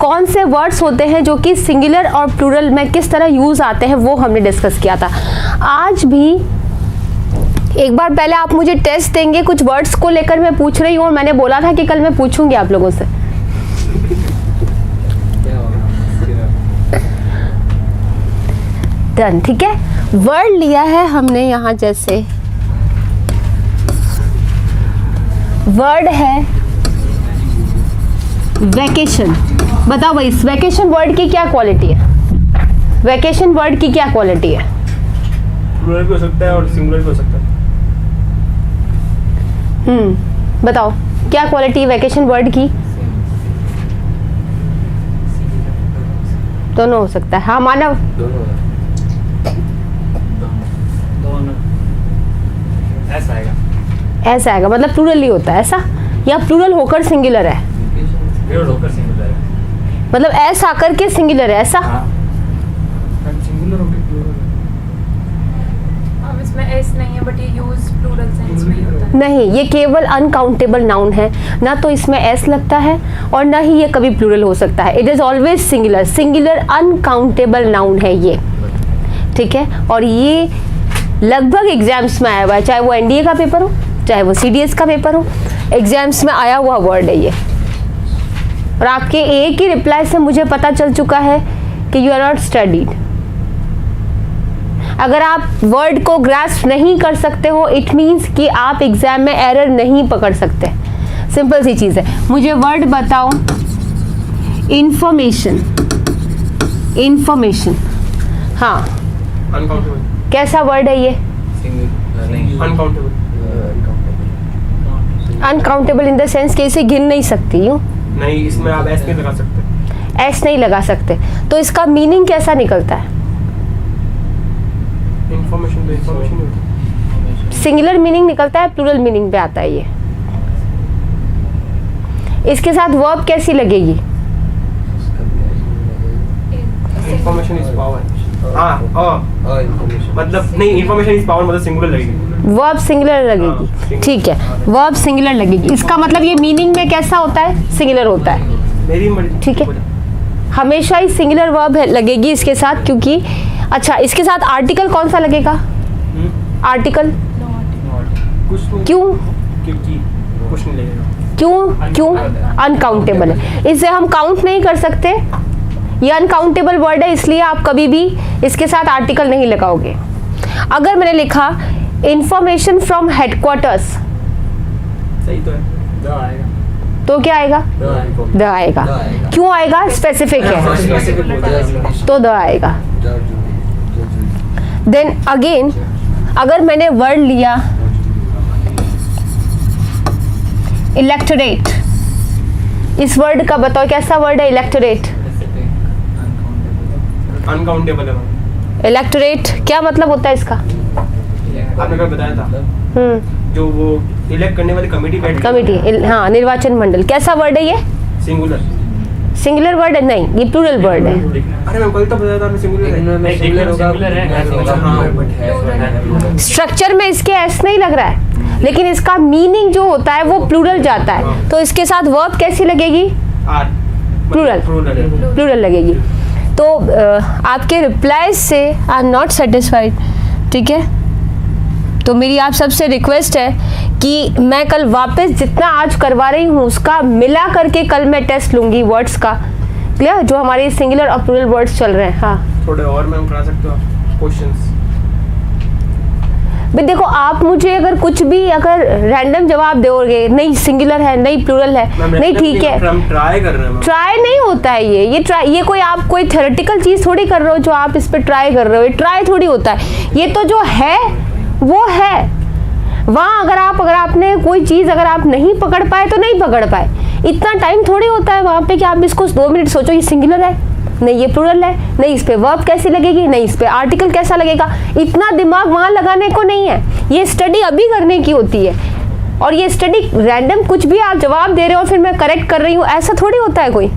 कौन से वर्ड्स होते हैं जो कि सिंगुलर और प्लूरल में किस तरह यूज आते हैं वो हमने डिस्कस किया था। आज भी एक बार पहले आप मुझे टेस्ट देंगे, कुछ वर्ड्स को लेकर मैं पूछ रही हूँ और मैंने बोला था कि कल मैं पूछूंगी आप लोगों से। डन, ठीक है। वर्ड लिया है हमने यहाँ, जैसे वर्ड है वैकेशन। बताओ भाई, इस वैकेशन वर्ड की क्या क्वालिटी है? वैकेशन वर्ड की क्या क्वालिटी है? प्लूरल भी हो सकता है और सिंगुलर भी हो सकता है। बताओ क्या क्वालिटी है वैकेशन वर्ड की? दोनों हो सकता है। हाँ मानव, दोनों ऐसा आएगा। ऐसा आएगा मतलब प्लूरल ही होता है ऐसा, या प्लूरल होकर सिंगुलर है? प्लूरल होकर सिंगुलर है, मतलब एस आकर के सिंगुलर है ऐसा? सिंगुलर होकर प्लूरल है। अब इसमें एस नहीं है बट ये यूज प्लूरल सेंस में ही होता है। नहीं, ये केवल अनकाउंटेबल नाउन है, ना तो इसमें एस लगता है और ना ही ये कभी प्लूरल हो सकता है। It is always singular, singular uncountable noun है ये, ठीक है। और ये लगभग एग्जाम्स में आया हुआ है, चाहे वो एनडीए का पेपर हो चाहे वो सीडीएस का पेपर हो, एग्जाम्स में आया हुआ वर्ड है ये। और आपके एक ही रिप्लाई से मुझे पता चल चुका है कि यू आर नॉट स्टडीड। अगर आप वर्ड को ग्रास्प नहीं कर सकते हो, इट मीन्स कि आप एग्जाम में एरर नहीं पकड़ सकते। सिंपल सी चीज है। मुझे वर्ड बताओ, इंफॉर्मेशन। इंफॉर्मेशन, हाँ, अनकाउंटेबल। कैसा वर्ड है ये? Uncountable. Uncountable in the sense कि इसे गिन नहीं सकती यूँ? नहीं, इसमें आप एस नहीं लगा सकते। एस नहीं लगा सकते, तो इसका मीनिंग कैसा निकलता है? इंफॉर्मेशन ही होती है। सिंगुलर मीनिंग निकलता है, प्लूरल मीनिंग पे आता है ये। इसके साथ वर्ब कैसी लगेगी? Information is power. मतलब नहीं, इंफॉर्मेशन इज पावर मतलब सिंगुलर लगेगी। वर्ब सिंगुलर लगेगी, ठीक है, वर्ब सिंगुलर लगेगी। इसका मतलब ये मीनिंग में कैसा होता है? सिंगुलर होता है, मेरी मर्जी, ठीक है। हमेशा ही सिंगुलर वर्ब लगेगी इसके साथ, क्योंकि अच्छा इसके साथ आर्टिकल कौन सा लगेगा? आर्टिकल कुछ नहीं, क्यों? क्योंकि कुछ नहीं लगेगा। क्यों? क्यों? अनकाउंटेबल है, इसे हम काउंट नहीं कर सकते। ये अनकाउंटेबल वर्ड है, इसलिए आप कभी भी इसके साथ आर्टिकल नहीं लगाओगे। अगर मैंने लिखा इंफॉर्मेशन फ्रॉम हेडक्वार्टर्स, सही तो है, द आएगा। तो क्या आएगा? द आएगा। क्यों आएगा? स्पेसिफिक है तो द आएगा। देन अगेन, अगर मैंने वर्ड लिया इलेक्टोरेट, इस वर्ड का बताओ कैसा वर्ड है? इलेक्टोरेट अनकाउंटेबल है। इलेक्टोरेट क्या मतलब होता है इसका? आपने कल बताया था, जो वो इलेक्ट करने वाली कमेटी बैठ कमेटी, हाँ, निर्वाचन मंडल। कैसा वर्ड है ये? सिंगुलर। सिंगुलर वर्ड है? नहीं, ये प्लूरल वर्ड है। अरे मैं कल तो बताया था, सिंगुलर है। स्ट्रक्चर में इसके एस नहीं लग रहा है, लेकिन इसका मीनिंग जो होता है वो प्लूरल जाता है, तो इसके साथ वर्ब कैसी लगेगी? प्लूरल, प्लूरल लगेगी। तो आपके रिप्लाई से आई एम नॉट सेटिस्फाइड, ठीक है। तो मेरी आप सबसे रिक्वेस्ट है कि मैं कल वापस जितना आज करवा रही हूँ उसका मिला करके कल मैं टेस्ट लूंगी वर्ड्स का, क्लियर, जो हमारे सिंगुलर और प्लूरल वर्ड्स चल रहे हैं। हाँ, थोड़े और मैम करा सकते हो आप क्वेश्चंस? भाई देखो, आप मुझे अगर कुछ भी अगर रैंडम जवाब दोगे, नहीं सिंगुलर है, नहीं प्लूरल है, नहीं ठीक है, ट्राई कर रहे हैं। ट्राई नहीं होता है ये ट्राई, ये कोई आप कोई थ्योरेटिकल चीज थोड़ी कर रहे हो जो आप इस पे ट्राई कर रहे हो, ये ट्राई थोड़ी होता है। ये तो जो है वो है। वहाँ अगर आपने कोई चीज अगर आप नहीं पकड़ पाए तो नहीं पकड़ पाए, इतना टाइम थोड़ी होता है वहाँ पे कि आप इसको 2 मिनट सोचो ये सिंगुलर है, नहीं ये प्लूरल है, नहीं इस पे वर्ब कैसी लगेगी, नहीं इस पे आर्टिकल कैसा लगेगा। इतना दिमाग वहाँ लगाने को नहीं है, ये स्टडी अभी करने की होती है। और ये स्टडी रैंडम कुछ भी आप जवाब दे रहे हो फिर मैं करेक्ट कर रही हूँ, ऐसा थोड़ी होता है कोई,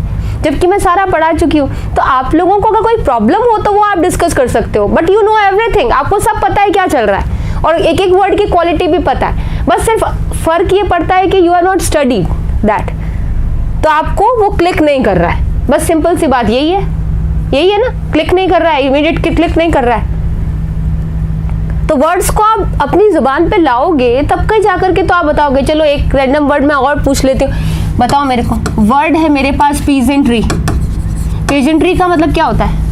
जबकि मैं सारा पढ़ा चुकी हूँ। तो आप लोगों को अगर कोई प्रॉब्लम हो तो वो आप डिस्कस कर सकते हो, बट यू नो एवरीथिंग, आपको सब पता है क्या चल रहा है और एक एक वर्ड की क्वालिटी भी पता है। बस सिर्फ फर्क ये पड़ता है कि you are not study that, तो आपको वो क्लिक नहीं कर रहा है। बस सिंपल सी बात यही है ना। क्लिक नहीं कर रहा है, इमीडिएट क्लिक नहीं कर रहा है। तो वर्ड्स को आप अपनी जुबान पे लाओगे तब कहीं जाकर के तो आप बताओगे। चलो एक रैंडम वर्ड मैं और पूछ लेती हूँ, बताओ मेरे को। वर्ड है मेरे पास पीजेंट्री। पीजेंट्री का मतलब क्या होता है?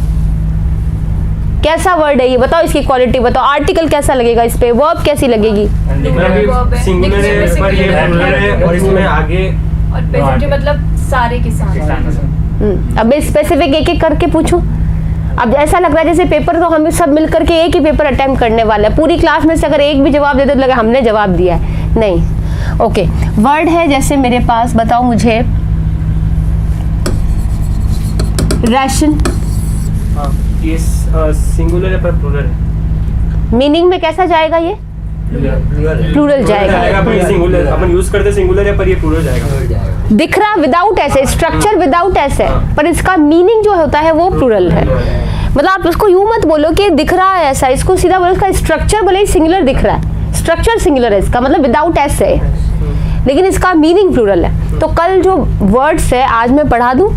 कैसा वर्ड है ये बताओ, इसकी क्वालिटी बताओ। आर्टिकल कैसा लगेगा इस पे, वर्ब कैसी लगेगी? सिंगुलर है पर ये प्लूरल है और इसमें आगे और पेजेंट्री मतलब सारे किसान। अब स्पेसिफिक एक एक करके पूछूं। अब ऐसा लग रहा है जैसे पेपर तो हम सब मिलकर के एक ही पेपर अटेम्प्ट करने वाले हैं। पूरी क्लास में से अगर एक भी जवाब देते तो लगा हमने जवाब दिया है, नहीं। ओके, वर्ड है जैसे मेरे पास, बताओ मुझे, राशन। ये सिंगुलर है पर प्लूरल है। मीनिंग में कैसा जाएगा ये? प्लूरल जाएगा। सिंगुलर अपन यूज करते सिंगुलर है पर ये प्लूरल जाएगा। दिख रहा विदाउट ऐसे, स्ट्रक्चर विदाउट ऐसे, पर इसका मीनिंग जो होता है वो प्लूरल है। मतलब आप उसको यूं मत बोलो कि दिख रहा है ऐसा, इसको सीधा बोलो इसका स्ट्रक्चर भले ही सिंगुलर दिख रहा है, स्ट्रक्चर सिंगुलर है इसका, मतलब विदाउट ऐसे है, लेकिन इसका मीनिंग प्लूरल है। तो कल जो वर्ड्स है आज मैं पढ़ा दूं,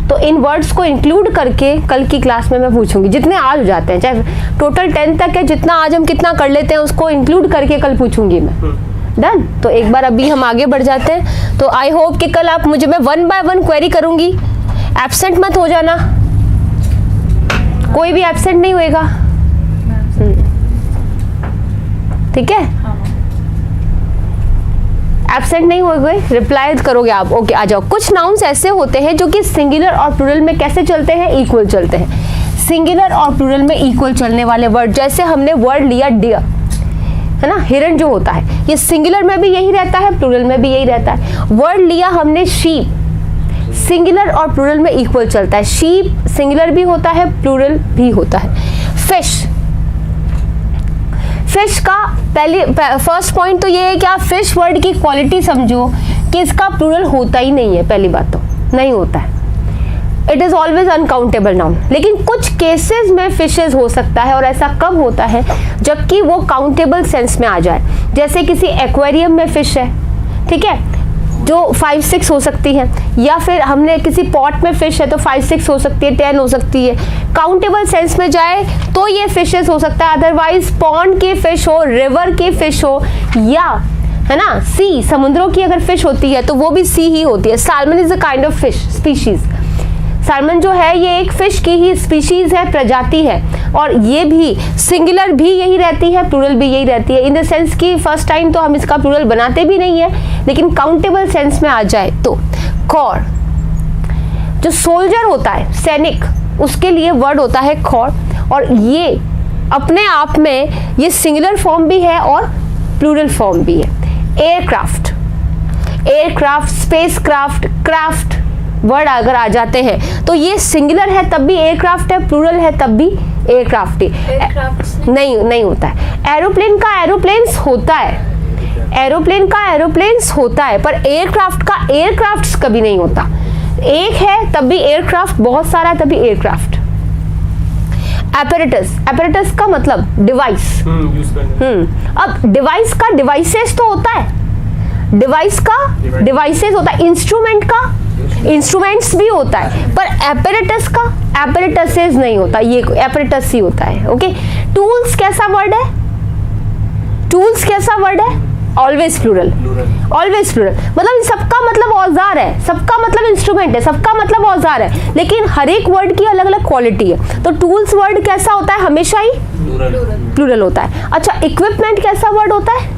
तो इन वर्ड्स को इंक्लूड करके कल की क्लास में मैं पूछूंगी। जितने आज हो जाते हैं, चाहे टोटल 10 तक है, जितना आज हम कितना कर लेते हैं उसको इंक्लूड करके कल पूछूंगी मैं। डन। तो एक बार अभी हम आगे बढ़ जाते हैं। तो आई होप कि कल आप मुझे, मैं 1 बाय 1 क्वेरी करूंगी, एब्सेंट मत हो जाना, कोई भी एब्सेंट नहीं होएगा, ठीक है? एब्सेंट नहीं होगे, रिप्लाई करोगे आप। ओके, आ जाओ। कुछ नाउन्स ऐसे होते हैं जो कि सिंगुलर और प्लूरल में कैसे चलते हैं? इक्वल चलते हैं। सिंगुलर और प्लूरल में इक्वल चलने वाले वर्ड, जैसे हमने वर्ड लिया डियर, है ना, हिरण जो होता है, ये सिंगुलर में भी यही रहता है, प्लूरल में भी यही रहता है। वर्ड लिया हमने शीप, सिंगुलर और प्लूरल में इक्वल चलता है। शीप सिंगुलर भी होता है, प्लूरल भी होता है। फिश, फिश का फर्स्ट पॉइंट तो ये है कि आप फिश वर्ड की क्वालिटी समझो कि इसका प्लूरल होता ही नहीं है। पहली बात तो नहीं होता है, it is always uncountable noun. लेकिन कुछ केसेस में फिशेज हो सकता है, और ऐसा कब होता है जबकि वो काउंटेबल सेंस में आ जाए। जैसे किसी एक्वेरियम में फिश है, ठीक है, जो 5-6 हो सकती है, या फिर हमने किसी पॉट में फिश है तो 5-6 हो सकती है, 10 हो सकती है। काउंटेबल सेंस में जाए तो ये फिशेस हो सकता है। अदरवाइज पॉन्ड की फिश हो, रिवर की फिश हो, या है ना सी, समुद्रों की अगर फिश होती है तो वो भी सी ही होती है। Salmon is a kind of fish species. Salmon जो है ये एक फिश की ही स्पीशीज है, प्रजाति है, और ये भी सिंगुलर भी यही रहती है, प्लूरल भी यही रहती है। इन द सेंस कि फर्स्ट टाइम तो हम इसका प्लूरल बनाते भी नहीं है, लेकिन काउंटेबल सेंस में आ जाए तो। खौर, जो सोल्जर होता है, सैनिक, उसके लिए वर्ड होता है खौर, और ये अपने आप में ये सिंगुलर फॉर्म भी है और प्लूरल फॉर्म भी है। Aircraft, aircraft, spacecraft, craft word अगर आ जाते हैं तो ये सिंगुलर है तब भी एयरक्राफ्ट है, प्लूरल है तब भी एयरक्राफ्ट ही नहीं होता है। एरोप्लेन का एरोप्लेन्स होता है, एरोप्लेन का एरोप्लेन्स होता है, पर एयरक्राफ्ट का एयरक्राफ्ट्स कभी नहीं होता। एक है तब भी एयरक्राफ्ट, बहुत सारा है तब भी एयरक्राफ्ट। एपरेटस, एपरेटस का मतलब डिवाइस। अब डिवाइस का डिवाइसेस तो होता है, डिवाइस का डिवाइसेस होता है, इंस्ट्रूमेंट का इंस्ट्रूमेंट्स भी होता है, पर एपरेटस का एपरेटसेस नहीं होता, ये एपरेटस ही होता है। ओके, टूल्स कैसा वर्ड है? टूल्स कैसा वर्ड है? Always plural, always plural. मतलब सबका मतलब औजार है, सबका मतलब इंस्ट्रूमेंट है, सबका मतलब औजार है, लेकिन हर एक वर्ड की अलग अलग क्वालिटी है। तो टूल्स वर्ड कैसा होता है? हमेशा ही प्लूरल होता है। अच्छा, इक्विपमेंट कैसा वर्ड होता है?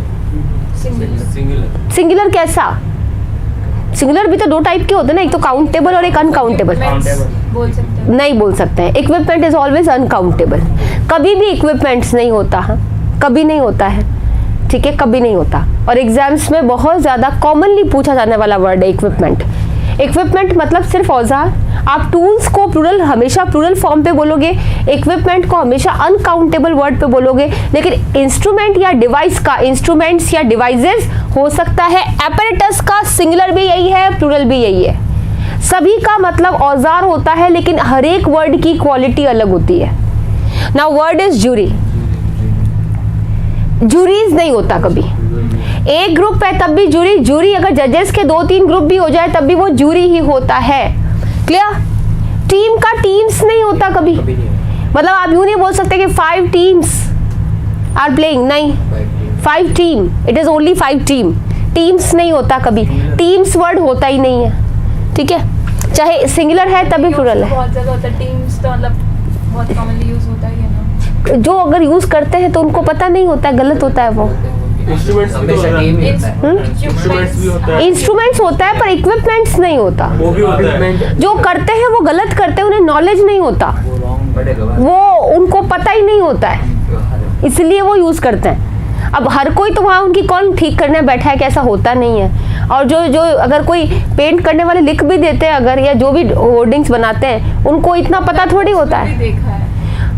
सिंगुलर कैसा? सिंगुलर भी तो दो टाइप के होते हैं ना, एक तो काउंटेबल और एक अनकाउंटेबल। नहीं बोल सकते हैं, इक्विपमेंट इज ऑलवेज अनकाउंटेबल। कभी भी इक्विपमेंट्स नहीं होता, हाँ कभी नहीं होता है, ठीक है, कभी नहीं होता। और एग्जाम्स में बहुत ज़्यादा कॉमनली पूछा जाने वाला वर्ड है इक्विपमेंट। इक्विपमेंट मतलब सिर्फ औजार। आप टूल्स को प्लूरल हमेशा प्लूरल फॉर्म पे बोलोगे, इक्विपमेंट को हमेशा अनकाउंटेबल वर्ड पे बोलोगे, लेकिन इंस्ट्रूमेंट या डिवाइस का इंस्ट्रूमेंट्स या डिवाइसेस हो सकता है। एपरेटस का सिंगुलर भी यही है, प्लूरल भी यही है। सभी का मतलब औजार होता है, लेकिन हर एक वर्ड की क्वालिटी अलग होती है। Now word is jury. Juries नहीं होता कभी, एक ग्रुप है तब भी जूरी, जूरी अगर जजेस के 2-3 ग्रुप भी हो जाए तब भी वो जूरी ही होता है। क्लियर? टीम का टीम्स नहीं होता कभी, कभी नहीं है। मतलब आप यूं नहीं बोल सकते कि 5 टीम्स आर प्लेइंग, नहीं, 5 team, it is only 5 team, teams नहीं होता कभी, टीम्स वर्ड होता ही नहीं है, ठीक है, चाहे सिंगुलर है तभी प्लूरल है। बहुत जगह होता है टीम्स, तो मतलब बहुत कॉमनली यूज होता ही है ना। जो अगर यूज करते हैं तो उनको पता नहीं होता है, गलत होता है वो। इंस्ट्रूमेंट्स भी तो होता है। इंस्ट्रूमेंट्स भी होता है, इंस्ट्रूमेंट्स होता है पर इक्विपमेंट्स नहीं होता। वो भी होता है। जो करते हैं वो गलत करते हैं, उन्हें नॉलेज नहीं होता, वो उनको पता ही नहीं होता है, इसलिए वो यूज करते हैं। अब हर कोई तो वहाँ उनकी कौन ठीक करने बैठा है कि ऐसा होता नहीं है। और जो जो अगर कोई पेंट करने वाले लिख भी देते हैं अगर, या जो भी होर्डिंग्स बनाते हैं, उनको इतना पता थोड़ी होता है। देखा है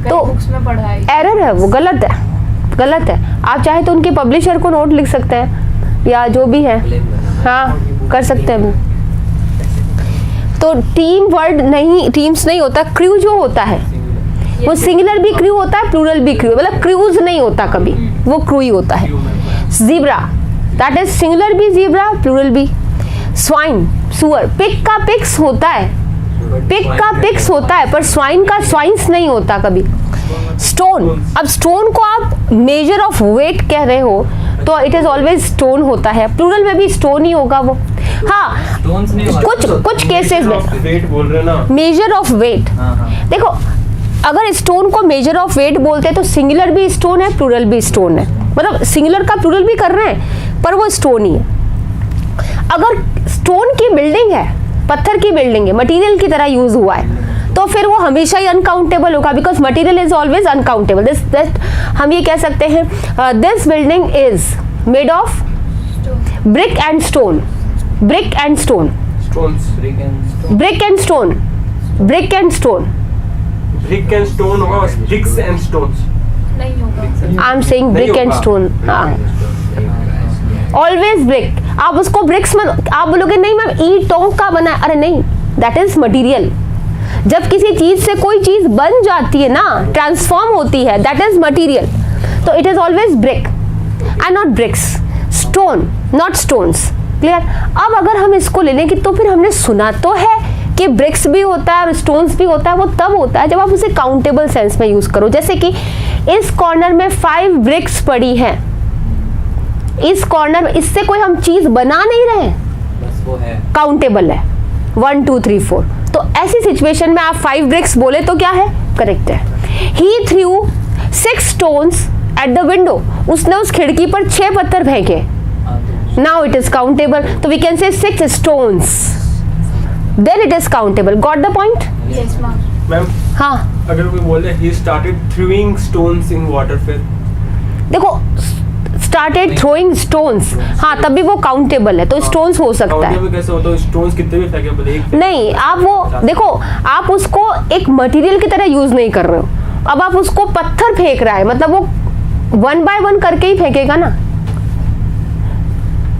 तो तो बुक्स में पढ़ा है, एरर है, वो गलत है, गलत है। आप चाहे तो उनके पब्लिशर को नोट लिख सकते हैं या जो भी है, हाँ कर सकते हैं। तो टीम वर्ड नहीं, टीम्स नहीं होता, क्रू जो होता है वो सिंगुलर भी क्रू होता है, प्लूरल भी क्रू, मतलब क्रूज नहीं होता कभी, वो क्रू ही होता है। ज़ीब्रा दैट इज सिंगुलर भी ज़ीब्रा, प्लूरल भी। स्वाइन सुअर, पिग का पिग्स होता है, पिग का पिग्स होता है, पर स्वाइन का स्वाइन्स नहीं होता कभी। स्टोन, अब स्टोन को आप मेजर ऑफ वेट कह रहे हो तो इट इज ऑलवेज स्टोन होता है, प्लूरल में भी स्टोन ही होगा वो। हाँ कुछ केसेस में वेट बोल रहे ना, मेजर ऑफ वेट। देखो अगर स्टोन को मेजर ऑफ वेट बोलते हैं तो सिंगुलर भी स्टोन है, प्लूरल भी स्टोन है, मतलब सिंगुलर का प्लूरल भी कर रहे हैं पर वो स्टोन ही है। अगर स्टोन की बिल्डिंग है, पत्थर की बिल्डिंग है, मटेरियल की तरह यूज हुआ है, तो फिर वो हमेशा ही अनकाउंटेबल होगा, because material is always uncountable. This हम ये कह सकते हैं this building is made of brick and stone, brick and stone, stones, brick and stone, brick and stone, brick and stone होगा, ब्रिक्स एंड स्टोन्स नहीं होगा। I am saying brick and stone, हाँ always brick. आप उसको BRICS में, आप बोलोगे नहीं मैम ईंटों का बना है, अरे नहीं, दैट इज मटेरियल। जब किसी चीज से कोई चीज बन जाती है ना, ट्रांसफॉर्म होती है, दैट इज मटेरियल, तो it is always brick and not bricks, stone not stones, clear. अब अगर हम इसको ले लें कि तो फिर हमने सुना तो है कि ब्रिक्स भी होता है और स्टोन्स भी होता है, वो तब होता है जब आप उसे काउंटेबल सेंस में यूज करो। जैसे कि इस कॉर्नर में 5 ब्रिक्स पड़ी हैं, इस कॉर्नर में, इससे कोई हम चीज बना नहीं रहे, बस वो है, काउंटेबल है 1 2 3 4। तो ऐसी सिचुएशन में आप 5 ब्रिक्स बोले तो क्या है, करेक्ट है। He threw 6 stones at the window, उसने उस खिड़की पर 6 पत्थर फेंके, नाउ इट इज काउंटेबल, तो we can say 6 stones, then it is countable. Got the point? Yes ma'am. Ma'am हाँ अगर कोई बोले he started throwing stones in water, फिर देखो स्टार्टेड थ्रोइंग स्टोन्स, हाँ तभी वो काउंटेबल है, तो स्टोन्स हो सकता है। काउंटेबल कैसे होता है? स्टोन्स कितने भी फेंके, बोले एक नहीं, आप वो देखो, आप उसको एक मटेरियल की तरह यूज नहीं कर रहे हो, अब आप उसको पत्थर फेंक रहा है, मतलब वो 1 बाय 1 करके ही फेंकेगा ना।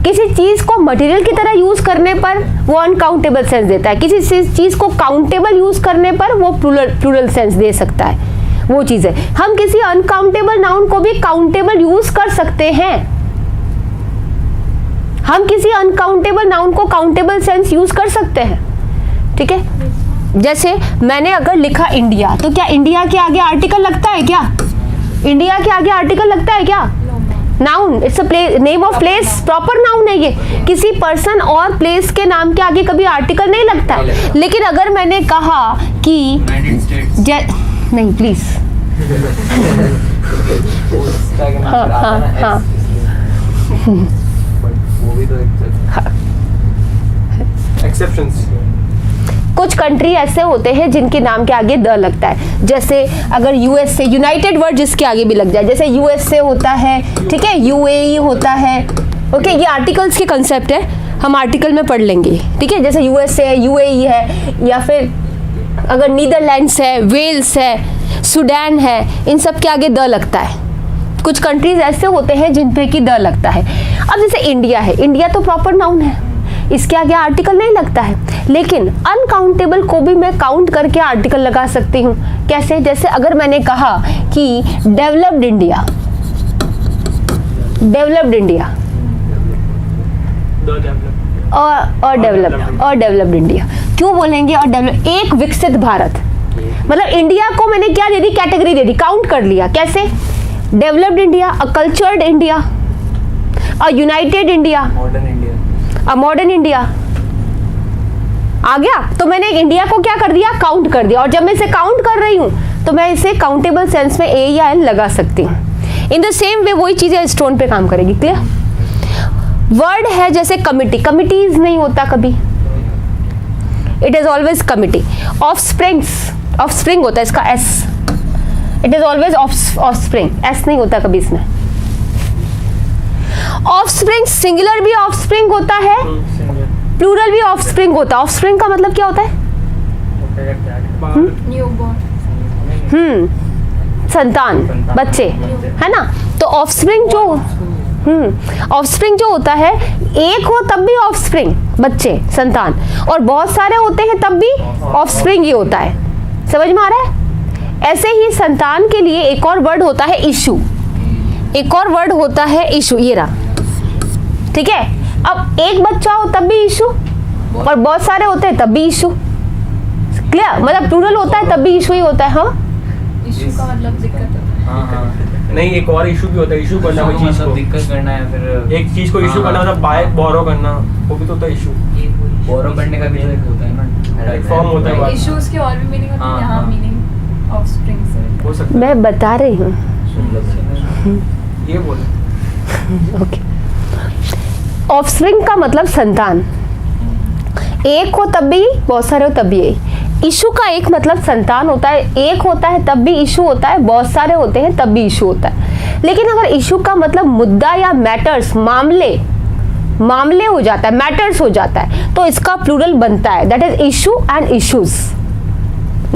किसी चीज को मटेरियल की तरह यूज करने पर वो अनकाउंटेबल सेंस देता है, किसी चीज को काउंटेबल यूज करने पर वो प्लूरल सेंस दे सकता है, वो चीज है। हम किसी अनकाउंटेबल नाउन को भी काउंटेबल यूज कर सकते हैं, हम किसी अनकाउंटेबल नाउन को काउंटेबल सेंस यूज कर सकते हैं, ठीक है। जैसे मैंने अगर लिखा इंडिया, तो क्या इंडिया के आगे आर्टिकल लगता है क्या? इंडिया के आगे आर्टिकल लगता है क्या? Noun, it's a name of place, proper noun है ये, किसी पर्सन और प्लेस के नाम के आगे कभी आर्टिकल नहीं लगता है। लेकिन अगर मैंने कहा कि नहीं प्लीज, हाँ हाँ हाँ, वो भी तो एक्सेप्शंस। कुछ कंट्री ऐसे होते हैं जिनके नाम के आगे द लगता है, जैसे अगर यूएसए, यूनाइटेड वर्ड जिसके आगे भी लग जाए, जैसे यूएसए होता है, ठीक है, यूएई होता है, ओके, ये आर्टिकल्स के कंसेप्ट है, हम आर्टिकल में पढ़ लेंगे, ठीक है। जैसे यूएसए है, यूएई है, या फिर अगर नीदरलैंड्स है, वेल्स है, सूडान है, इन सब के आगे द लगता है। कुछ कंट्रीज ऐसे होते हैं जिन पे कि द लगता है। अब जैसे इंडिया है, इंडिया तो प्रॉपर नाउन है, इसके आगे आर्टिकल नहीं लगता है, लेकिन अनकाउंटेबल को भी मैं काउंट करके आर्टिकल लगा सकती हूँ। कैसे? जैसे अगर मैंने कहा कि developed India, developed India, developed India क्यों बोलेंगे? और डेवलप, एक विकसित भारत मतलब इंडिया को मैंने क्या दे दी? कैटेगरी दे दी, काउंट कर लिया। कैसे? Developed India, a cultured India, a united India, modern India, a modern India. आ गया? तो मैंने इंडिया को क्या कर दिया? काउंट कर दिया। और जब मैं इसे काउंट कर रही हूं तो मैं इसे काउंटेबल सेंस में ए या एल लगा सकती हूँ। इन द सेम वे वही चीजें स्टोन पे काम करेगी। क्लियर? वर्ड है जैसे कमिटी, कमिटीज नहीं होता कभी, it is always committee. Offsprings, offspring होता है इसका S, it is always offspring, S नहीं होता कभी इसमें। ऑफस्प्रिंग सिंगुलर भी ऑफस्प्रिंग होता है, प्लूरल भी ऑफस्प्रिंग होता है। ऑफस्प्रिंग का मतलब क्या होता है? न्यूबॉर्न, संतान, बच्चे, है ना? तो ऑफस्प्रिंग जो ऑफस्प्रिंग जो होता है, एक हो तब भी ऑफस्प्रिंग, बच्चे, संतान, और बहुत सारे होते हैं तब भी ऑफस्प्रिंग ही होता है। समझ में आ रहा है? ऐसे ही संतान के लिए एक और वर्ड होता है इशू, एक और वर्ड होता है इशू, ये रहा। ठीक है? अब एक बच्चा हो तब भी इशू, और बहुत सारे होते हैं तब भी इशू। क्लियर? मतलब प्लूरल होता है तब भी इशू ही होता है। हाँ, इशू का मतलब दिक्कत होता है। हाँ नहीं, एक और इशू भी होता है, इशू करना कोई चीज को, दिक्कत करना है, फिर एक चीज को इशू करना मतलब बाय बोरो करना, वो भी तो होता है इशू। बोरो करने का भी तो एक होता है ना, एक फॉर्म होता है। इश्यूज के और भी मीनिंग होते हैं, यहाँ मीनिंग ऑफस्प्रिंग से हो सकता मैं बता रही हूँ। है, ये बोले। ओके, ऑफस्प्रिंग का मतलब संतान, एक हो तब भी, बहुत सारे हो तब भी। इशू का एक मतलब संतान होता है, एक होता है तब भी इशू होता है, बहुत सारे होते हैं तब भी इशू होता है। लेकिन अगर इशू का मतलब मुद्दा या मैटर्स, मामले हो जाता है, मैटर्स हो जाता है, तो इसका प्लूरल बनता है, that is issue and issues.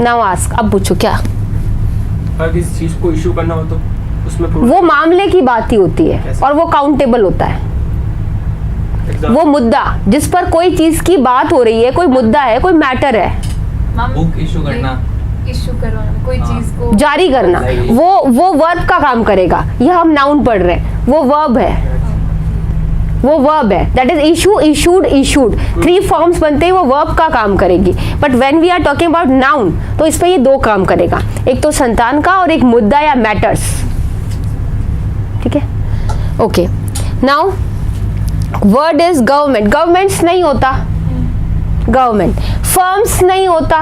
Now ask, अब पूछो क्या? अगर किसी चीज को इशू करना हो तो उसमें वो मामले की बात ही होती है, कैसे? और वो काउंटेबल होता है। Example? वो मुद्दा जिस पर कोई चीज की बात हो रही है, कोई मुद्दा है, कोई मैटर है, बुक इशू करना, इशू करवाना, कोई चीज को जारी करना, वो वर्ब का काम करेगा। यह हम नाउन पढ़ रहे हैं, वो वर्ब है, वो वर्ब है, that is issue, issued, issued, 3 forms बनते हैं, वो वर्ब का काम करेगी। But when we are talking about noun, तो इस पे ये 2 काम करेगा, एक तो संतान का और एक मुद्दा या मैटर्स। ठीक है? Okay, now word is government, governments नहीं होता, गवर्नमेंट, फर्म्स नहीं होता,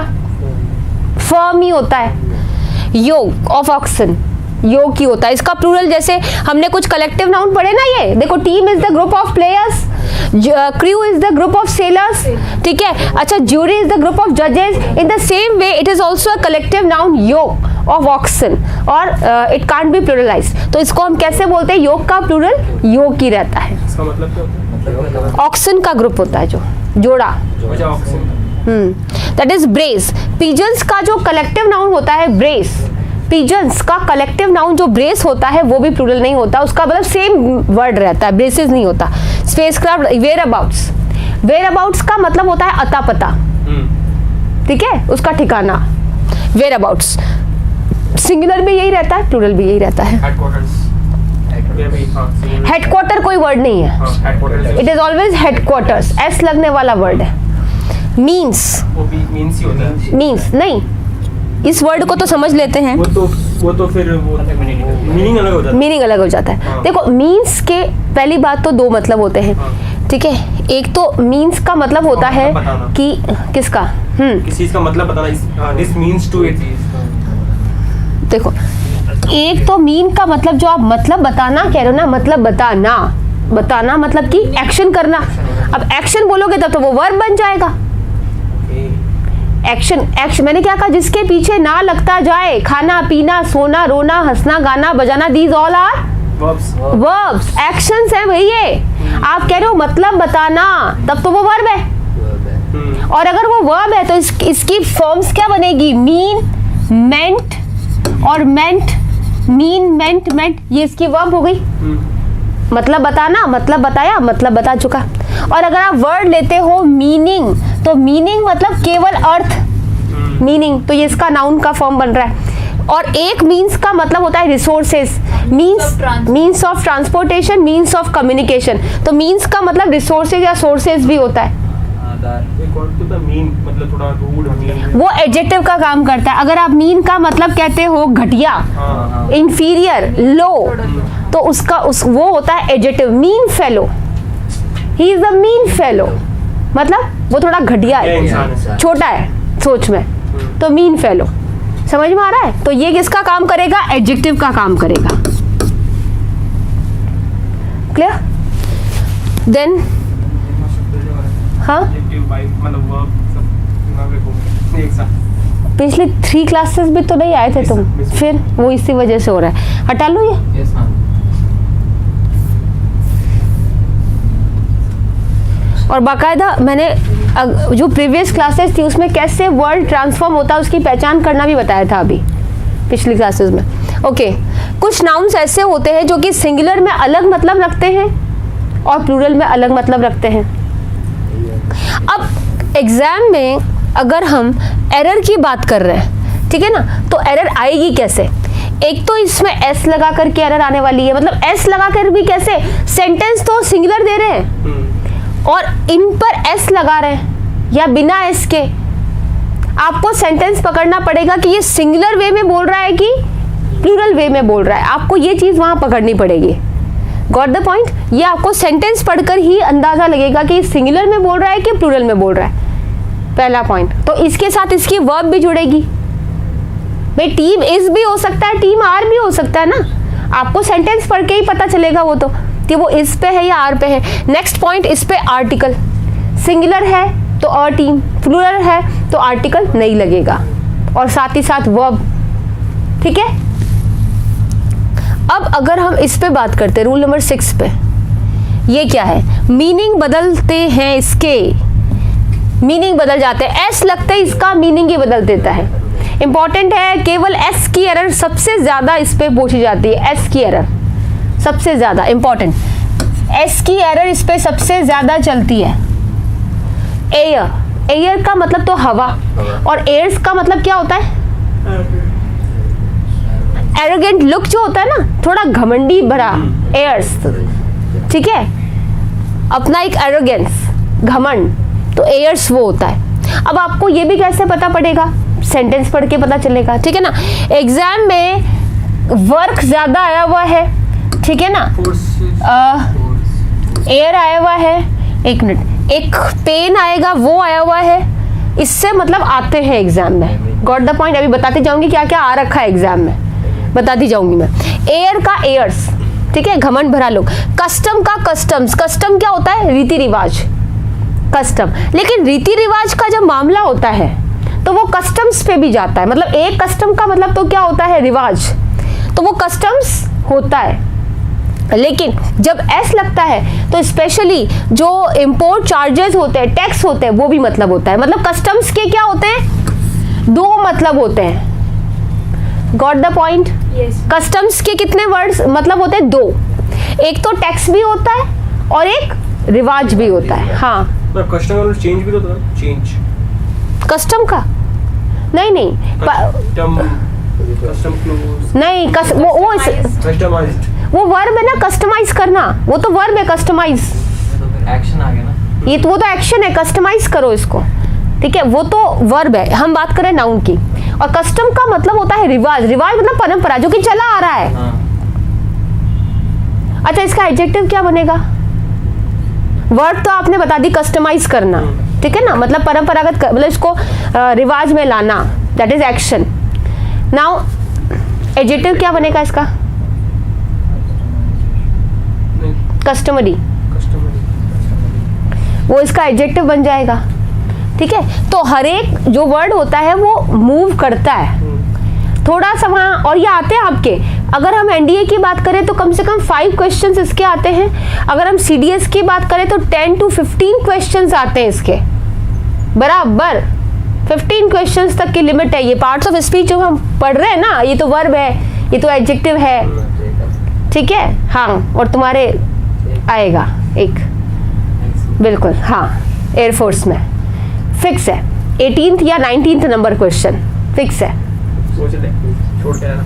फर्म ही होता है। योग ऑफ ऑक्सन, योग की होता है। इसका प्लूरल जैसे हमने कुछ कलेक्टिव नाउन पढ़े ना, ये देखो, team is the group of players, crew is the group of sailors. ठीक है? अच्छा, jury is the group of जजेस। In the same way it is also a collective noun, yoke of oxen, और it can't be pluralised. तो इसको हम कैसे बोलते हैं? योग का प्लूरल योग ही रहता है। इसका मतलब क्या होता है? ऑक्सन का ग्रुप होता है, जो जोड़ा, अच्छा, oxygen. That is brace. Pigeons का जो कलेक्टिव नाउन होता है ब्रेस, पिजन्स का कलेक्टिव नाउन जो ब्रेस होता है वो भी प्लूरल नहीं होता, उसका मतलब सेम वर्ड रहता है, ब्रेसेस नहीं होता। Spacecraft, whereabouts, whereabouts का मतलब होता है अता पता। ठीक है? उसका ठिकाना, वेयर अबाउट्स। सिंगुलर भी यही रहता है, प्लूरल भी यही रहता है। हेडक्वार्टर कोई वर्ड नहीं है, it is always headquarters, S लगने वाला वर्ड है। मीन्स, वो भी मीन्स ही होता है। मीन्स नहीं, इस वर्ड को तो समझ लेते हैं, वो तो फिर वो मीनिंग अलग हो जाता है। मीनिंग अलग हो जाता है। हाँ। देखो, मीन्स के पहली बात तो 2 मतलब होते हैं। हाँ। ठीक है? एक तो मीन्स का मतलब होता है मतलब बताना। कि किसका, किसी चीज का मतलब बताना, दिस मीन्स टू इट। देखो, एक तो मीन का मतलब जो आप मतलब बताना कह रहे हो ना, मतलब बताना, बताना मतलब कि एक्शन करना। अब एक्शन बोलोगे तब तो वो वर्ब बन जाएगा। एक्शन, एक्शन मैंने क्या कहा? जिसके पीछे ना लगता जाए, खाना पीना, सोना रोना, हंसना गाना बजाना, these all are verbs, actions हैं भाई ये। आप कह रहे हो मतलब बताना, तब तो वो वर्ब है। और अगर वो वर्ब है तो इसकी फॉर्म्स क्या बनेगी? मीन, मेंट और मेंट, मीन, मेंट, मेंट, ये इसकी वर्ब हो गई। मतलब बताना, मतलब बताया, मतलब बता चुका। और अगर आप वर्ड लेते हो मीनिंग, तो मीनिंग मतलब केवल अर्थ, मीनिंग, तो ये इसका नाउन का फॉर्म बन रहा है। और एक मीन्स का मतलब होता है resources, means of transportation, means of communication. तो मीन्स का मतलब रिसोर्सेज या सोर्सेज भी होता है। एक और तो मीन मतलब थोड़ा रूड मीन, वो एडजेक्टिव का काम करता है। अगर आप मीन का मतलब कहते हो घटिया, इंफीरियर, लो, तो उसका वो होता है adjective. Mean fellow, he is the mean fellow, मतलब वो थोड़ा घटिया है, छोटा है सोच में, तो मीन फेलो। समझ में आ रहा है? तो ये किसका काम करेगा? एडजेक्टिव का काम करेगा। क्लियर? देन हाँ, मतलब वर्ब सब दिमाग में घूम एक साथ। पिछले 3 क्लासेस भी तो नहीं आए थे तुम, फिर वो इसी वजह से हो रहा है। हटा लो ये। Yes ma'am. और बाकायदा मैंने जो प्रीवियस क्लासेस थी उसमें कैसे वर्ड ट्रांसफॉर्म होता है उसकी पहचान करना भी बताया था अभी पिछली क्लासेस में। ओके, कुछ नाउन्स ऐसे होते हैं जो कि सिंगुलर में अलग मतलब रखते हैं और प्लूरल में अलग मतलब रखते हैं। अब एग्जाम में अगर हम एरर की बात कर रहे हैं, ठीक है ना, तो एरर आएगी कैसे? एक तो इसमें एस लगा करके एरर आने वाली है। मतलब एस लगा कर भी कैसे? सेंटेंस तो सिंगुलर दे रहे हैं और इन पर एस लगा रहे हैं या बिना एस के। आपको सेंटेंस पकड़ना पड़ेगा कि ये सिंगुलर वे में बोल रहा है कि प्लूरल वे में बोल रहा है। आपको ये चीज वहां पकड़नी पड़ेगी। Got the point? ये आपको सेंटेंस पढ़कर ही अंदाजा लगेगा कि सिंगुलर में बोल रहा है कि प्लूरल में बोल रहा है। पहला पॉइंट। तो इसके साथ इसकी वर्ब भी जुड़ेगी। भाई टीम इज भी हो सकता है, टीम आर भी हो सकता है ना। आपको सेंटेंस पढ़ के ही पता चलेगा वो तो कि वो इस पे है या आर पे है। नेक्स्ट पॉइंट, इस पे आर्टिकल। सिंगुलर है तो अ टीम, प्लूरल है तो आर्टिकल नहीं लगेगा, और साथ ही साथ वर्ब। ठीक है। अब अगर हम इस पे बात करते हैं, रूल नंबर 6 पे, ये क्या है? मीनिंग बदलते हैं इसके, मीनिंग बदल जाते हैं। एस लगते ही इसका मीनिंग ही बदल देता है। इंपॉर्टेंट है, केवल एस की एरर सबसे ज्यादा इस पे पूछी जाती है। एस की एरर सबसे ज्यादा इंपॉर्टेंट, एस की एरर इस पे सबसे ज्यादा चलती है। एयर, एयर का मतलब तो हवा, और एयर्स का मतलब क्या होता है? एरोगेंट लुक जो होता है ना, थोड़ा घमंडी भरा, एयर्स। ठीक है, अपना एक एरोगेंस, घमंड, तो एयर्स वो होता है। अब आपको ये भी कैसे पता पड़ेगा? सेंटेंस पढ़ के पता चलेगा। ठीक है ना। एग्जाम में वर्क ज्यादा आया हुआ है, ठीक है ना, एयर आया हुआ है, एक मिनट, एक पेन आएगा वो आया हुआ है, इससे मतलब आते हैं एग्जाम में। Got the point? अभी बताती जाऊंगी क्या क्या आ रखा है एग्जाम में, बताती जाऊंगी मैं। एयर का एयर्स, ठीक है, घमंड भरा लोग। कस्टम का कस्टम्स, कस्टम क्या होता है? रीति रिवाज, कस्टम। लेकिन रीति रिवाज का जब मामला होता है तो वो कस्टम्स पे भी जाता है। मतलब एक कस्टम का मतलब तो क्या होता है? रिवाज, तो वो कस्टम्स होता है। लेकिन जब एस लगता है तो स्पेशली जो इंपोर्ट चार्जेस होते हैं, टैक्स होते हैं, वो भी मतलब होता है। मतलब कस्टम्स के क्या होते हैं? 2 मतलब होते हैं। Got the point? कस्टम्स के कितने वर्ड्स मतलब होते हैं? 2। एक तो टैक्स भी होता है और एक रिवाज भी होता है। हाँ, कस्टम चेंज भी तो था, चेंज कस्टम का नहीं कस्टम क्लोज नहीं, वो वर्ब है ना, कस्टमाइज करना, वो तो वर्ब है, कस्टमाइज। एक्शन आ गया ना, ये तो वो तो एक्शन है, कस्टमाइज करो इसको। ठीक है, वो तो वर्ब है, हम बात करें नाउन की। और कस्टम का मतलब होता है रिवाज, रिवाज मतलब परंपरा जो कि चला आ रहा है। हाँ। अच्छा, इसका एडजेक्टिव क्या बनेगा? वर्ड तो आपने बता दी, कस्टमाइज करना, ठीक है ना, मतलब परंपरागत, मतलब इसको रिवाज में लाना, that is action. Now adjective क्या बनेगा इसका? कस्टमरी, वो इसका एडजेक्टिव बन जाएगा। ठीक है, तो हर एक जो वर्ड होता है वो मूव करता है थोड़ा सा वहाँ, और ये आते हैं आपके। अगर हम एनडीए की बात करें तो कम से कम 5 क्वेश्चंस इसके आते हैं। अगर हम सीडीएस की बात करें तो 10 to 15 क्वेश्चंस आते हैं इसके, बराबर 15 क्वेश्चंस तक की लिमिट है। ये पार्ट्स ऑफ स्पीच जो हम पढ़ रहे हैं ना, ये तो वर्ब है, ये तो एडजेक्टिव है। ठीक है, हाँ, और तुम्हारे आएगा एक, बिल्कुल, हाँ, एयरफोर्स में फिक्स है 18th या 19th नंबर क्वेश्चन फिक्स है। सोच ले छोटे है ना,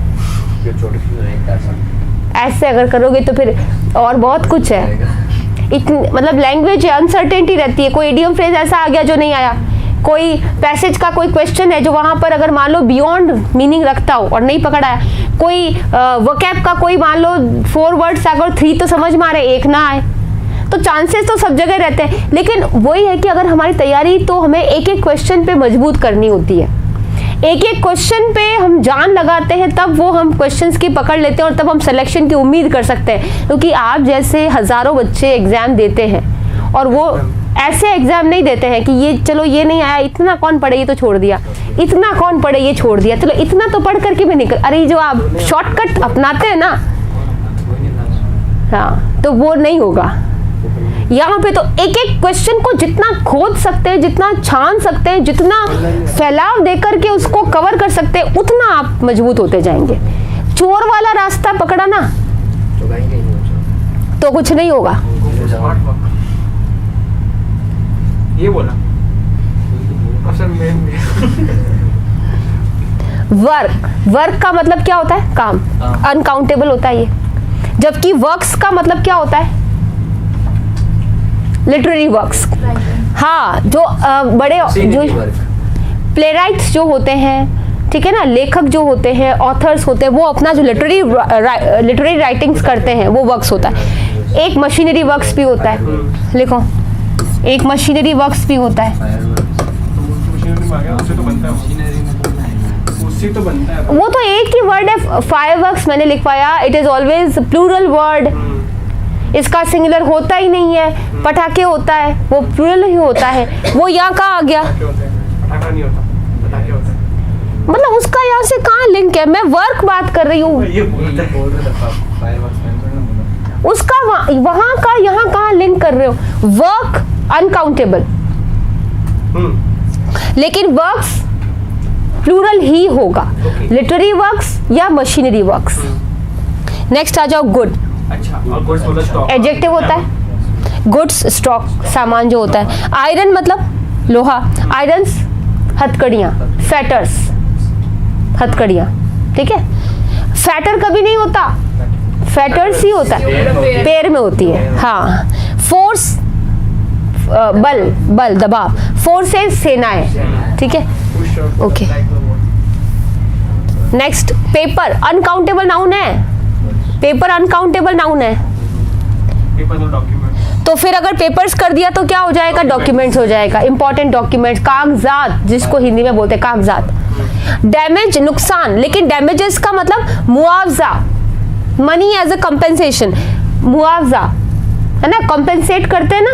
जो छोटे छोटे एक ऐसा ऐसे अगर करोगे तो फिर और बहुत कुछ है। इतनी मतलब लैंग्वेज है, अनसर्टेनिटी रहती है, कोई इडियम फ्रेज ऐसा आ गया जो नहीं आया, कोई पैसेज का कोई क्वेश्चन है जो वहाँ पर अगर मान लो बियॉन्ड मीनिंग रखता हो और नहीं पकड़ा है, कोई वोकैब का कोई मान लो 4 वर्ड्स अगर 3 तो समझ में आ रहे, 1 ना आए, तो चांसेस तो सब जगह रहते हैं। लेकिन वही है कि अगर हमारी तैयारी तो हमें एक एक क्वेश्चन पे मजबूत करनी होती है, एक एक क्वेश्चन पे हम जान लगाते हैं, तब वो हम क्वेश्चंस की पकड़ लेते हैं और तब हम सिलेक्शन की उम्मीद कर सकते हैं। क्योंकि आप जैसे हज़ारों बच्चे एग्ज़ाम देते हैं और वो ऐसे एग्ज़ाम नहीं देते हैं कि ये चलो ये नहीं आया, इतना कौन पढ़े, ये तो छोड़ दिया, इतना कौन पढ़े, ये छोड़ दिया, चलो इतना तो पढ़ करके भी निकल। अरे जो आप शॉर्टकट अपनाते हैं ना, हाँ, तो वो नहीं होगा। यहाँ पे तो एक एक क्वेश्चन को जितना खोद सकते हैं, जितना छान सकते हैं, जितना फैलाव देकर के उसको कवर कर सकते हैं, उतना आप मजबूत होते जाएंगे। चोर वाला रास्ता पकड़ा ना तो कुछ नहीं होगा। ये बोला असल में वर्क का मतलब क्या होता है? काम, अनकाउंटेबल होता है ये। जबकि वर्क्स का मतलब क्या होता है? Literary works. हाँ, जो बड़े जो प्लेराइट्स जो होते हैं, ठीक है ना, लेखक जो होते हैं, ऑथर्स होते हैं, वो अपना जो लिटरेरी राइटिंग्स करते हैं वो वर्क्स होता है। एक मशीनरी वर्क्स भी होता है, लिखो, एक मशीनरी वर्क्स भी होता है। उससे तो बनता है, वो तो एक ही वर्ड है, फायरवर्क्स मैंने लिखवाया, it is always plural word, इसका सिंगुलर होता ही नहीं है। पटाखे होता है, वो प्लूरल ही होता है। वो यहाँ कहाँ आ गया? पटाखा नहीं होता, पटाखे होता है। मतलब उसका यहाँ से कहाँ लिंक है? मैं वर्क बात कर रही हूँ, ये बोलता है उसका वहाँ का यहाँ कहाँ लिंक कर रहे हो? वर्क अनकाउंटेबल, लेकिन वर्क्स प्लूरल ही होगा, लिटरेरी वर्क्स या मशीनरी वर्क्स। नेक्स्ट आ जाओ, गुड। अच्छा, और गुड्स बोला स्टॉक, एडजेक्टिव होता है, गुड्स स्टॉक, सामान जो होता है। आयरन मतलब लोहा, आयरन्स हथकड़ियाँ, फैटर्स हथकड़ियाँ, ठीक है। फैटर कभी नहीं होता, फैटर्स ही होता है, पैर में होती है। हाँ, फोर्स बल दबाव, फोर्सेस सेनाएं, ठीक है, okay. Next, paper uncountable noun है, पेपर अनकाउंटेबल नाउन है, पेपर तो डॉक्यूमेंट। तो फिर अगर पेपर्स कर दिया तो क्या हो जाएगा? डॉक्यूमेंट्स हो जाएगा, इंपॉर्टेंट डॉक्यूमेंट्स, कागजात, जिसको हिंदी में बोलते हैं कागजात। डैमेज ननुकसान, लेकिन डैमेजेस का मतलब मुआवजा, मनी एज अ कंपेंसेशन, मुआवजा है ना, कंपेंसेट करते हैं ना,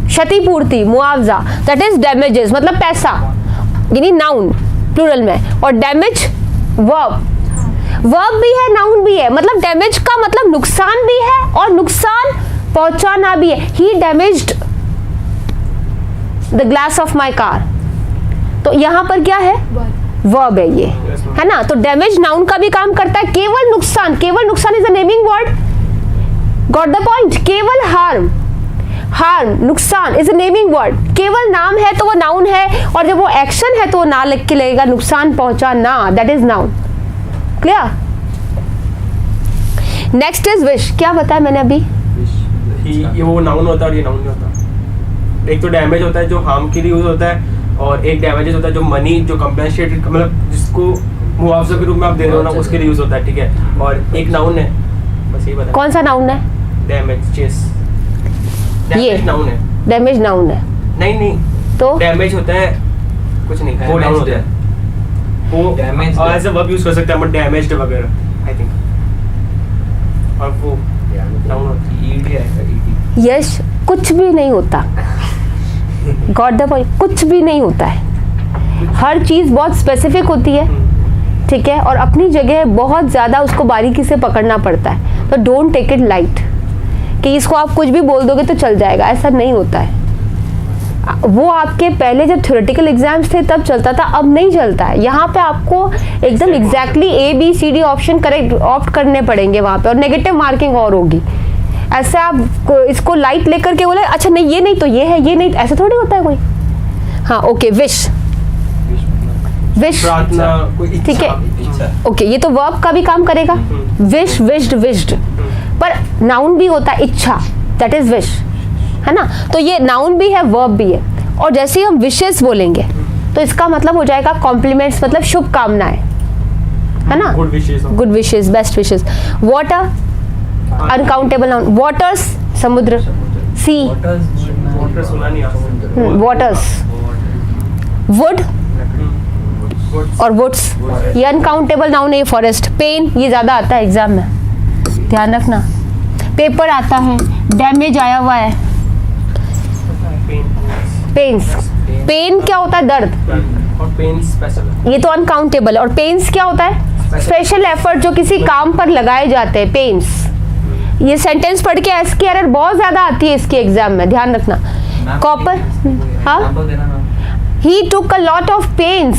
क्षतिपूर्ति, मुआवजा, दैट इज डैमेजेस, मतलब पैसा, यानी नाउन प्लूरल में। और डैमेज वर्ब भी है, नाउन भी है, मतलब डैमेज का मतलब नुकसान भी है और नुकसान पहुंचाना भी है। He damaged the glass of my car, तो यहां पर क्या है? वर्ब है ये, है ना। तो डैमेज नाउन का भी काम करता है। केवल नुकसान is a naming word, got the point. केवल हार्म नुकसान इज अ नेमिंग वर्ड, केवल नाम है तो वो नाउन है, और जब वो एक्शन है तो वो ना लिख के लगेगा, नुकसान पहुंचाना, that is noun. Clear? Next is wish. क्या बताया मैंने अभी? ये वो नाउन होता है और ये नाउन नहीं होता। एक तो डैमेज होता है जो हार्म के लिए यूज होता है, और एक डैमेजेस होता है जो मनी, जो कंपेंसेट, मतलब जिसको मुआवजा के रूप में आप दे रहे हो ना, उसके लिए यूज होता है, ठीक है। और एक नाउन है, बस ये बता। कौन सा नाउन है? डैमेजेस, ये नाउन है, डैमेज नाउन है। नहीं तो डैमेज होता है कुछ नहीं, वो नाउन होता है, वो Damaged और एज अ वर्ब यूज कर सकते हैं हम, डैमेज्ड वगैरह, आई थिंक। और वो नाउन होता है, यश कुछ भी नहीं होता, गॉट द पॉइंट, कुछ भी नहीं होता है। हर चीज़ बहुत स्पेसिफिक होती है, ठीक है, और अपनी जगह बहुत ज़्यादा उसको बारीकी से पकड़ना पड़ता है। तो डोंट टेक इट लाइट कि इसको आप कुछ भी बोल दोगे तो चल जाएगा, ऐसा नहीं होता है। वो आपके पहले जब थ्योरेटिकल एग्जाम्स थे तब चलता था, अब नहीं चलता है। यहाँ पे आपको एकदम exactly ABCD option correct opt करने पड़ेंगे वहाँ पे, और नेगेटिव मार्किंग और होगी। ऐसे आप इसको लाइट लेकर के बोले अच्छा नहीं ये नहीं तो ये है, ये नहीं, ऐसा थोड़ी होता है कोई। हाँ ओके, विश विश, प्रार्थना, कोई इच्छा। ठीक है। इच्छा। ओके, ये तो वर्ब का भी काम करेगा, विश, विश्ड, विश्ड, पर नाउन भी होता है इच्छा, दैट इज विश, है ना। तो ये नाउन भी है, वर्ब भी है। और जैसे ही हम विशेस बोलेंगे तो इसका मतलब हो जाएगा कॉम्प्लीमेंट्स, मतलब शुभकामनाएं, है ना। Good wishes. Good wishes, best wishes. Water, uncountable noun, waters समुद्र, सी, वाटर सुना नहीं आपको। वाटर्स, वुड और वुड्स, ये अनकाउंटेबल नाउन है। फॉरेस्ट, पेन, ये ज्यादा आता है एग्जाम में, ध्यान रखना। पेपर आता है, डैमेज आया हुआ है, पेन्स, पेन क्या होता है, दर्द, और पेन स्पेशल। ये तो अनकाउंटेबल। और पेन्स क्या होता है, स्पेशल एफर्ट जो किसी काम पर लगाए जाते हैं, पेन्स। ये सेंटेंस पढ़ के एसके एरर बहुत ज्यादा आती है इसके एग्जाम में, ध्यान रखना। कॉपर, हाँ, he took a lot of pains,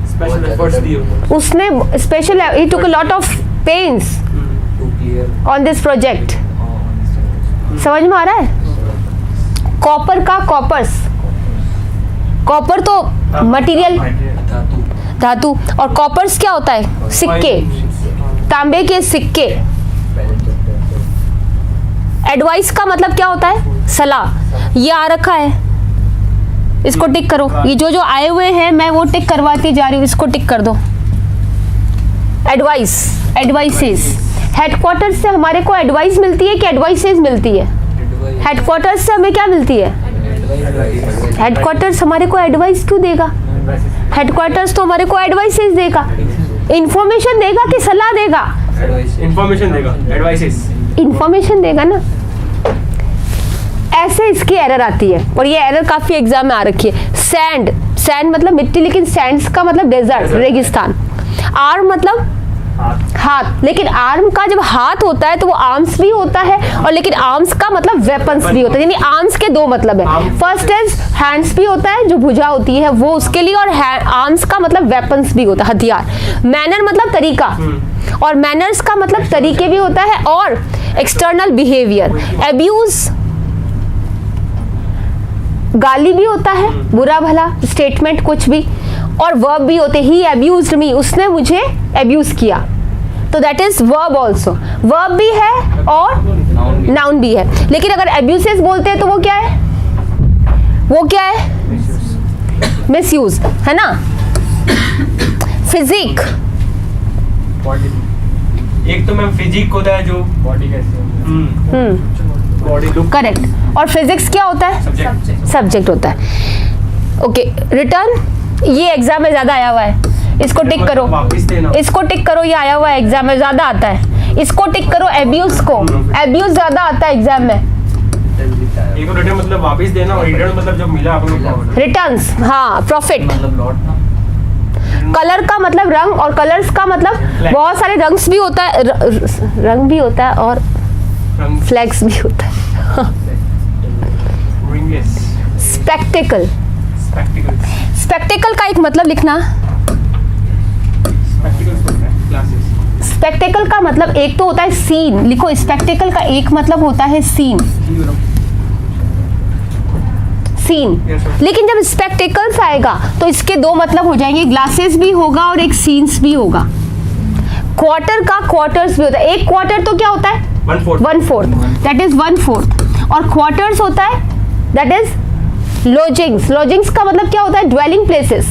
special efforts दिए होते उसने special, he took a lot of pains to clear on this project. समझ में आ रहा है। कॉपर का कॉपर्स, कॉपर तो मटेरियल, धातु। धातु, और कॉपर्स क्या होता है, सिक्के, तांबे के सिक्के। एडवाइस का मतलब क्या होता है, सलाह। ये आ रखा है, इसको टिक करो। ये जो जो आए हुए हैं मैं वो टिक करवाती जा रही हूँ, इसको टिक कर दो। Advice, advices. हेडक्वार्टर्स से हमारे को एडवाइस मिलती है कि एडवाइसेस मिलती है? हेडक्वार्टर्स से हमें क्या मिलती है? हेडक्वार्टर्स हमारे को एडवाइस क्यों देगा? हेडक्वार्टर्स तो हमारे को एडवाइसेस देगा, इंफॉर्मेशन देगा कि सलाह देगा? इंफॉर्मेशन देगा, एडवाइसेस। इंफॉर्मेशन देगा ना। ऐसे इसकी एरर आती है, और ये एरर काफी एग्जाम में आ रखी है। सैंड, सैंड मतलब मिट्टी, लेकिन सैंड्स का मतलब डेजर्ट, रेगिस्तान। आर्म मतलब हाथ, लेकिन आर्म का जब हाथ होता है तो वो आर्म्स भी होता है, और लेकिन आर्म्स का मतलब वेपन्स भी होता है। यानी आर्म्स के दो मतलब है। फर्स्ट इज हैंड्स भी होता है, जो भुजा होती है वो उसके लिए, और आर्म्स का मतलब वेपन्स भी होता है, हथियार। मैनर मतलब तरीका, और मैनर्स का मतलब तरीके भी होता है, और एक्सटर्नल बिहेवियर। एब्यूज गाली भी होता है, बुरा भला स्टेटमेंट कुछ भी, और वर्ब भी होते। ही अब्यूज्ड मी, उसने मुझे अब्यूज किया, तो that is verb also. Verb भी है और नाउन भी है। लेकिन अगर अब्यूसेस बोलते हैं तो वो क्या है? वो क्या है? मिसयूज, है ना। फिजिक, एक तो मैम फिजिक होता है जो बॉडी कैसे, बॉडी लुक, करेक्ट। और फिजिक्स क्या होता है? सब्जेक्ट। सब्जेक्ट होता है। ओके, रिटर्न, ये एग्जाम में ज्यादा आया हुआ है, इसको टिक करो, वापस देना। इसको टिक करो, ये आया हुआ है एग्जाम में, ज्यादा आता है। इसको टिक करो, एब्यूज को, एब्यूज ज्यादा आता है एग्जाम में। एक रिटर्न मतलब वापस देना, और रिटर्न मतलब जब मिला आपको रिटर्न्स, हाँ, प्रॉफिट। मतलब लौटना। कलर का मतलब रंग, और कलर्स का मतलब बहुत सारे रंग्स भी होता है, रंग भी होता है, और फ्लैग्स भी होता है। स्पेक्टिकल, स्पेक्टिकल का एक मतलब लिखना। स्पेक्टिकल का मतलब एक तो होता है सीन, लिखो। स्पेक्टिकल का एक मतलब होता है सीन, सीन। लेकिन जब स्पेक्टिकल्स आएगा तो इसके दो मतलब हो जाएंगे, ग्लासेस भी होगा और एक सीन्स भी होगा। क्वार्टर का क्वार्टर्स भी होता है। एक क्वार्टर तो क्या होता है? 1/4, दैट इज 1/4। और क्वार्टर्स होता है दैट इज लॉजिंग्स। लॉजिंग्स का मतलब क्या होता है? Dwelling places.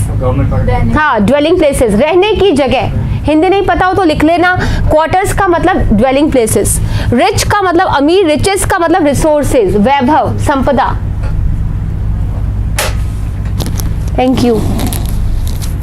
हाँ, ड्वेलिंग प्लेसेस, रहने की जगह। हिंदी नहीं पता हो तो लिख लेना। क्वार्टर्स का मतलब ड्वेलिंग प्लेसेस। रिच का मतलब अमीर, रिचेस का मतलब रिसोर्सेज, वैभव, संपदा। Thank you.